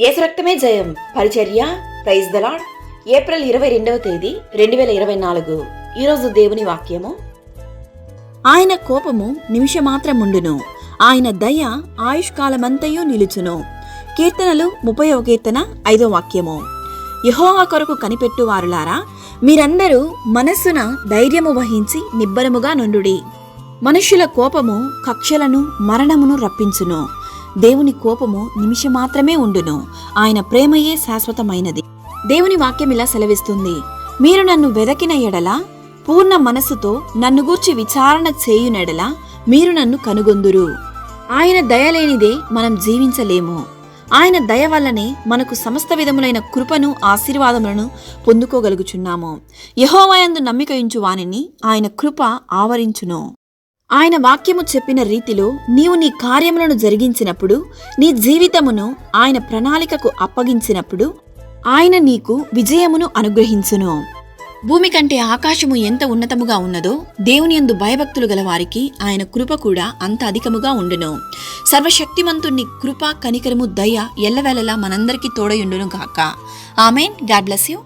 యేసు రక్తమే జయం పరిచర్య ప్రైజ్ ద లార్డ్. ఏప్రిల్ 22వ తేదీ 2024. ఈరోజు దేవుని వాక్యము. ఆయన కోపము నిమిషమాత్రముండును, ఆయన దయ ఆయుష్కాలమంతయు నిలుచును. కీర్తనలు 30వ కీర్తన 5వ వాక్యము. యెహోవా కొరకు కనిపెట్టువారులారా, మీరందరూ మనస్సున ధైర్యము వహించి నిబ్బరముగా నుండుడి. మనుష్యుల కోపము కక్షలను మరణమును రప్పించును. దేవుని కోపము నిమిషమాత్రమే ఉండును, ఆయన ప్రేమయే శాశ్వతమైనది. దేవుని వాక్యం ఇలా సెలవిస్తుంది: మీరు నన్ను వెదకిన ఎడల, పూర్ణ మనస్సుతో నన్ను గూర్చి విచారణ చేయునెడల మీరు నన్ను కనుగొందురు. ఆయన దయలేనిదే మనం జీవించలేము. ఆయన దయ వల్లనే మనకు సమస్త విధములైన కృపను ఆశీర్వాదములను పొందుకోగలుగుచున్నాము. యెహోవా యందు నమ్మిక ఉంచు వానిని ఆయన కృప ఆవరించును. ఆయన వాక్యము చెప్పిన రీతిలో నీవు నీ కార్యములను జరిగించినప్పుడు, నీ జీవితమును ఆయన ప్రణాళికకు అప్పగించినప్పుడు ఆయన నీకు విజయమును అనుగ్రహించును. భూమి కంటే ఆకాశము ఎంత ఉన్నతముగా ఉన్నదో, దేవుని యందు భయభక్తులు గల వారికి ఆయన కృప కూడా అంత అధికముగా ఉండును. సర్వశక్తిమంతుని కృప, కనికరము, దయ ఎల్లవేళలా మనందరికీ తోడయుండును గాక. ఆమేన్. God bless you.